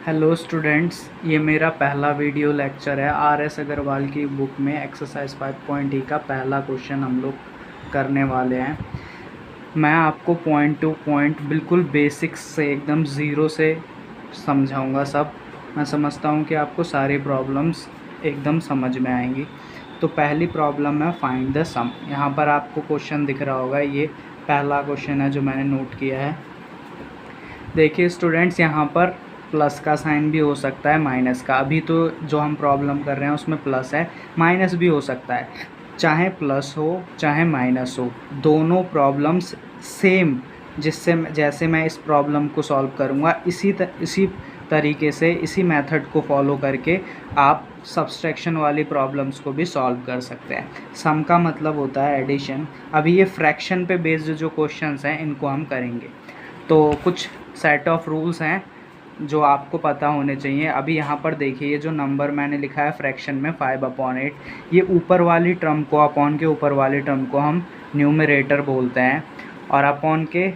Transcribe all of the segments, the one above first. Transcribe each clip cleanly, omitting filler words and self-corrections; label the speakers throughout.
Speaker 1: Hello students, ये मेरा पहला वीडियो लेक्चर है। आर एस अग्रवाल की बुक में एक्सरसाइज 5.E का पहला क्वेश्चन हम लोग करने वाले हैं। मैं आपको पॉइंट टू पॉइंट बिल्कुल बेसिक्स से एकदम ज़ीरो से समझाऊंगा सब। मैं समझता हूँ कि आपको सारी प्रॉब्लम्स एकदम समझ में आएंगी। तो पहली प्रॉब्लम है फाइंड द सम। यहाँ पर आपको क्वेश्चन दिख रहा होगा, ये पहला क्वेश्चन है जो मैंने नोट किया है। देखिए स्टूडेंट्स, यहाँ पर प्लस का साइन भी हो सकता है, माइनस का। अभी तो जो हम प्रॉब्लम कर रहे हैं उसमें प्लस है, माइनस भी हो सकता है। चाहे प्लस हो चाहे माइनस हो, दोनों प्रॉब्लम्स सेम, जैसे मैं इस प्रॉब्लम को सॉल्व करूँगा इसी तरीके से, इसी मेथड को फॉलो करके आप सब्सट्रैक्शन वाली प्रॉब्लम्स को भी सॉल्व कर सकते हैं। सम का मतलब होता है एडिशन। अभी ये फ्रैक्शन पे बेस्ड जो क्वेश्चंस हैं इनको हम करेंगे। तो कुछ सेट ऑफ रूल्स हैं जो आपको पता होने चाहिए। अभी यहाँ पर देखिए, ये जो नंबर मैंने लिखा है फ्रैक्शन में 5/8, ये ऊपर वाली टर्म को, अपॉन के ऊपर वाली टर्म को हम न्यूमरेटर बोलते हैं, और अपॉन के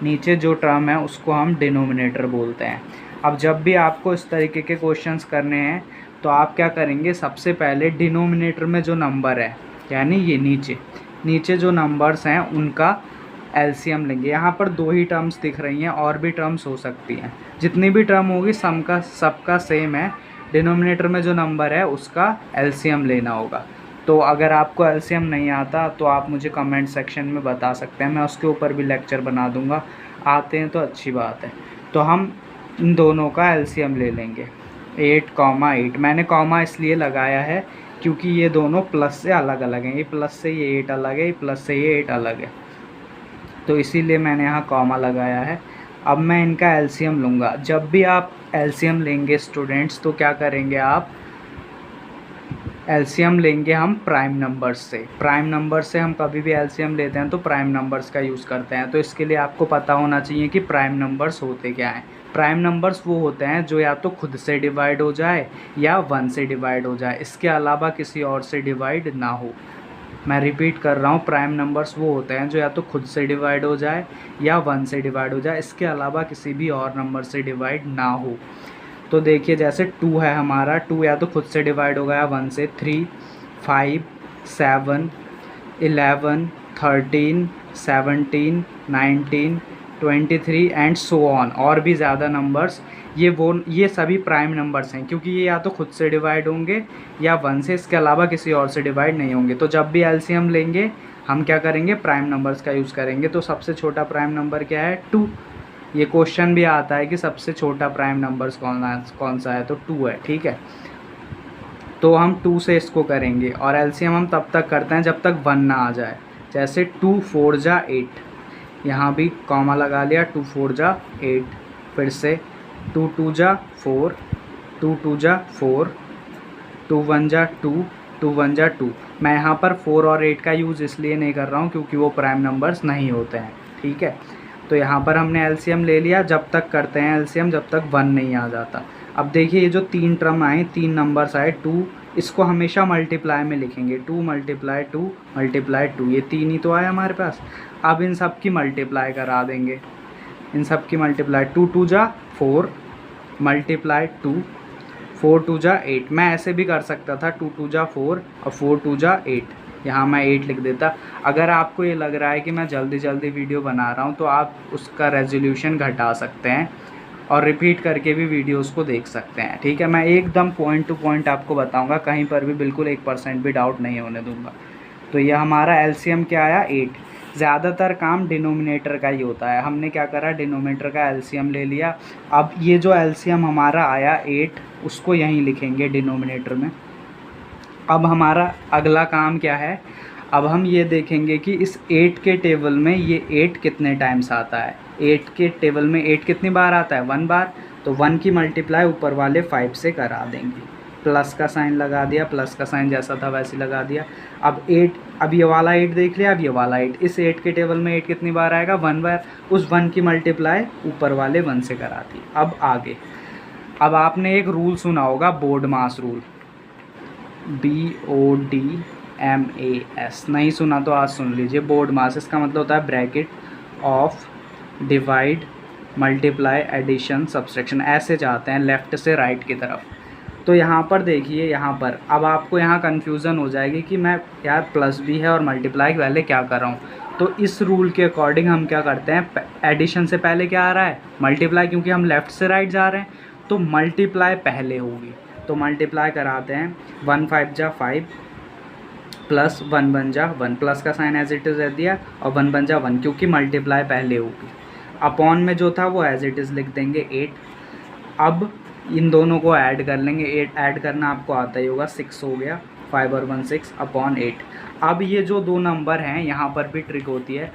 Speaker 1: नीचे जो टर्म है उसको हम डिनोमिनेटर बोलते हैं। अब जब भी आपको इस तरीके के क्वेश्चंस करने हैं तो आप क्या करेंगे, सबसे पहले डिनोमिनेटर में जो नंबर है, यानी ये नीचे जो नंबर्स हैं उनका एलसीएम लेंगे। यहाँ पर दो ही टर्म्स दिख रही हैं, और भी टर्म्स हो सकती हैं। जितनी भी टर्म होगी सबका सेम है। डिनोमिनेटर में जो नंबर है उसका एलसीएम लेना होगा। तो अगर आपको एलसीएम नहीं आता तो आप मुझे कमेंट सेक्शन में बता सकते हैं, मैं उसके ऊपर भी लेक्चर बना दूंगा। आते हैं तो अच्छी बात है। तो हम इन दोनों का एलसीएम ले लेंगे। 8, मैंने कॉमा इसलिए लगाया है क्योंकि ये दोनों प्लस से अलग अलग हैं। ये प्लस से ये 8 अलग है, ये प्लस से ये 8 अलग है, तो इसीलिए मैंने यहाँ कॉमा लगाया है। अब मैं इनका एलसीएम लूँगा। जब भी आप एलसीएम लेंगे स्टूडेंट्स, तो क्या करेंगे, आप एलसीएम लेंगे हम प्राइम नंबर्स से। प्राइम नंबर्स से हम कभी भी एलसीएम लेते हैं तो प्राइम नंबर्स का यूज़ करते हैं। तो इसके लिए आपको पता होना चाहिए कि प्राइम नंबर्स होते क्या हैं। प्राइम नंबर्स वो होते हैं जो या तो खुद से डिवाइड हो जाए या 1 से डिवाइड हो जाए, इसके अलावा किसी और से डिवाइड ना हो। मैं रिपीट कर रहा हूँ, प्राइम नंबर्स वो होते हैं जो या तो खुद से डिवाइड हो जाए या 1 से डिवाइड हो जाए, इसके अलावा किसी भी और नंबर से डिवाइड ना हो। तो देखिए, जैसे 2 है हमारा, 2 या तो खुद से डिवाइड हो गया 1 से। 3, 5, 7, 11, 13, 17, 19, 23 एंड सो ऑन, और भी ज़्यादा नंबर्स। ये सभी प्राइम नंबर्स हैं क्योंकि ये या तो खुद से डिवाइड होंगे या 1 से, इसके अलावा किसी और से डिवाइड नहीं होंगे। तो जब भी एलसीएम लेंगे हम क्या करेंगे, प्राइम नंबर्स का यूज़ करेंगे। तो सबसे छोटा प्राइम नंबर क्या है, 2। ये क्वेश्चन भी आता है कि सबसे छोटा प्राइम नंबर्स कौन सा है, तो 2 है, ठीक है। तो हम 2 से इसको करेंगे, और एलसीएम हम तब तक करते हैं जब तक 1 ना आ जाए। जैसे 2 4 जा 8, यहाँ भी कॉमा लगा लिया, 2 4 जा 8। फिर से 2 2 जा 4, 2 2 जा 4, 2 1 जा 2, 2 1 जा 2। मैं यहाँ पर 4 और 8 का यूज़ इसलिए नहीं कर रहा हूँ क्योंकि वो प्राइम नंबर्स नहीं होते हैं, ठीक है। तो यहाँ पर हमने एलसीएम ले लिया। जब तक करते हैं एलसीएम जब तक 1 नहीं आ जाता। अब देखिए, ये जो 3 टर्म आए, 3 नंबर्स आए, 2, इसको हमेशा मल्टीप्लाई में लिखेंगे। 2 × 2 × 2, ये 3 ही तो आए हमारे पास। अब इन सब की मल्टीप्लाई करा देंगे, इन सब की मल्टीप्लाई। 2 2 जा 4 मल्टीप्लाई 2, 4 2 जा 8। मैं ऐसे भी कर सकता था, 2 2 जा 4 और 4 2 जा 8, यहाँ मैं 8 लिख देता। अगर आपको ये लग रहा है कि मैं जल्दी वीडियो बना रहा हूँ तो आप उसका रेजोल्यूशन घटा सकते हैं और रिपीट करके भी वीडियोस को देख सकते हैं, ठीक है। मैं एकदम पॉइंट टू पॉइंट आपको बताऊंगा, कहीं पर भी बिल्कुल 1% भी डाउट नहीं होने दूंगा। तो ये हमारा एलसीएम क्या आया, 8। ज़्यादातर काम डिनोमिनेटर का ही होता है। हमने क्या करा, डिनोमिनेटर का एलसीएम ले लिया। अब ये जो एलसीएम हमारा आया 8, उसको यहीं लिखेंगे डिनोमिनेटर में। अब हमारा अगला काम क्या है, अब हम ये देखेंगे कि इस 8 के टेबल में ये 8 कितने टाइम्स आता है। 8 के टेबल में 8 कितनी बार आता है, 1 बार। तो 1 की मल्टीप्लाई ऊपर वाले 5 से करा देंगे। प्लस का साइन लगा दिया, प्लस का साइन जैसा था वैसे लगा दिया। अब ये वाला 8 देख लिया, अब ये वाला 8। इस 8 के टेबल में 8 कितनी बार आएगा, 1 बार। उस 1 की मल्टीप्लाई ऊपर वाले 1 से करा दी। अब आगे, अब आपने एक रूल सुना होगा, बोर्ड मास रूल, BODMAS। नहीं सुना तो आज सुन लीजिए। बोर्ड मास, इसका मतलब होता है bracket of divide multiply, addition, subtraction, ऐसे जाते हैं लेफ़्ट से राइट की तरफ। तो यहाँ पर देखिए, यहाँ पर अब आपको यहाँ कन्फ्यूज़न हो जाएगी कि मैं यार प्लस भी है और मल्टीप्लाई पहले क्या कर रहा हूँ। तो इस रूल के अकॉर्डिंग हम क्या करते हैं, एडिशन से पहले क्या आ रहा है, मल्टीप्लाई, क्योंकि हम लेफ़्ट से राइट जा रहे हैं तो मल्टीप्लाई पहले होगी। तो मल्टीप्लाई कराते हैं, 1 5 जा 5 प्लस 1 बन जा 1, प्लस का साइन एज इट इज़ रह दिया और 1 बन जा 1, क्योंकि मल्टीप्लाई पहले होगी। अपॉन में जो था वो एज इट इज़ लिख देंगे 8। अब इन दोनों को ऐड कर लेंगे, 8 ऐड करना आपको आता ही होगा, 6 हो गया, 5 और 1 6 अपॉन 8। अब ये जो दो नंबर हैं यहाँ पर भी ट्रिक होती है।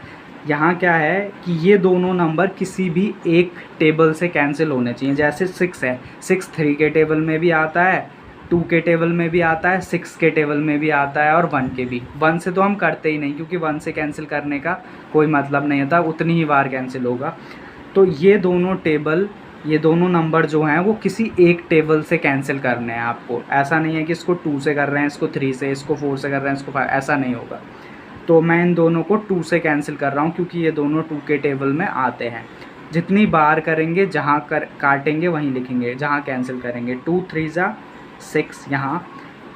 Speaker 1: यहाँ क्या है कि ये दोनों नंबर किसी भी एक टेबल से कैंसिल होने चाहिए। जैसे 6 है, 6 3 के टेबल में भी आता है, 2 के टेबल में भी आता है, 6 के टेबल में भी आता है और 1 के भी। 1 से तो हम करते ही नहीं, क्योंकि 1 से कैंसिल करने का कोई मतलब नहीं होता, उतनी ही बार कैंसिल होगा। तो ये दोनों नंबर जो हैं वो किसी एक टेबल से कैंसिल करने हैं आपको। ऐसा नहीं है कि इसको 2 से कर रहे हैं, इसको 3 से, इसको 4 से कर रहे हैं, इसको 5, ऐसा नहीं होगा। तो मैं इन दोनों को 2 से कैंसिल कर रहा हूँ, क्योंकि ये दोनों 2 के टेबल में आते हैं। जितनी बार करेंगे, जहाँ काटेंगे वहीं लिखेंगे, जहाँ कैंसिल करेंगे। 2 3 जा 6, यहाँ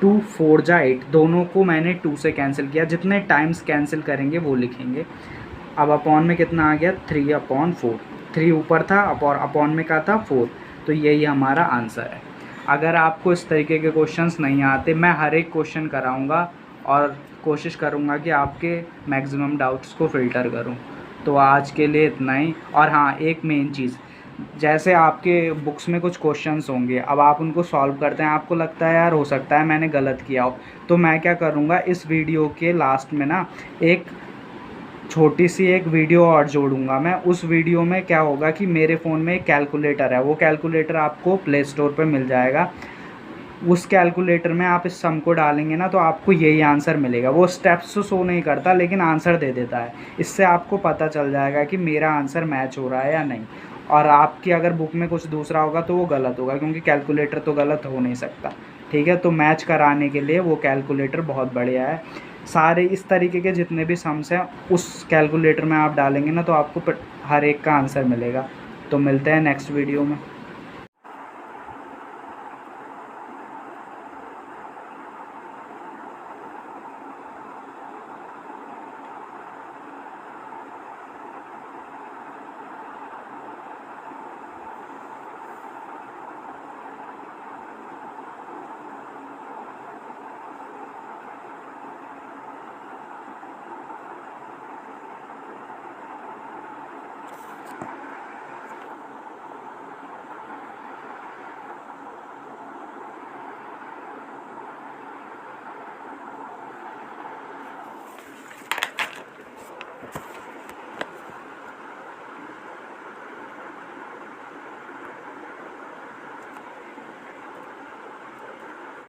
Speaker 1: 2 4 जा 8, दोनों को मैंने 2 से कैंसिल किया। जितने टाइम्स कैंसिल करेंगे वो लिखेंगे। अब अपॉन में कितना आ गया, 3/4। 3 ऊपर था और अपॉन में क्या था, 4। तो यही हमारा आंसर है। अगर आपको इस तरीके के क्वेश्चंस नहीं आते, मैं हर एक क्वेश्चन कराऊंगा और कोशिश करूंगा कि आपके मैक्सिमम डाउट्स को फ़िल्टर करूं। तो आज के लिए इतना ही। और हाँ, एक मेन चीज़, जैसे आपके बुक्स में कुछ क्वेश्चंस होंगे, अब आप उनको सॉल्व करते हैं, आपको लगता है यार हो सकता है मैंने गलत किया हो, तो मैं क्या करूँगा, इस वीडियो के लास्ट में ना एक छोटी सी एक वीडियो और जोड़ूंगा मैं। उस वीडियो में क्या होगा कि मेरे फ़ोन में एक कैलकुलेटर है, वो कैलकुलेटर आपको प्ले स्टोर पर मिल जाएगा। उस कैलकुलेटर में आप इस सम को डालेंगे ना तो आपको यही आंसर मिलेगा। वो स्टेप्स तो शो नहीं करता लेकिन आंसर दे देता है। इससे आपको पता चल जाएगा कि मेरा आंसर मैच हो रहा है या नहीं। और आपकी अगर बुक में कुछ दूसरा होगा तो वो गलत होगा, क्योंकि कैलकुलेटर तो गलत हो नहीं सकता। ठीक है, तो मैच कराने के लिए वो कैलकुलेटर बहुत बढ़िया है। सारे इस तरीके के जितने भी सम्स हैं उस कैलकुलेटर में आप डालेंगे ना तो आपको हर एक का आंसर मिलेगा। तो मिलते हैं नेक्स्ट वीडियो में।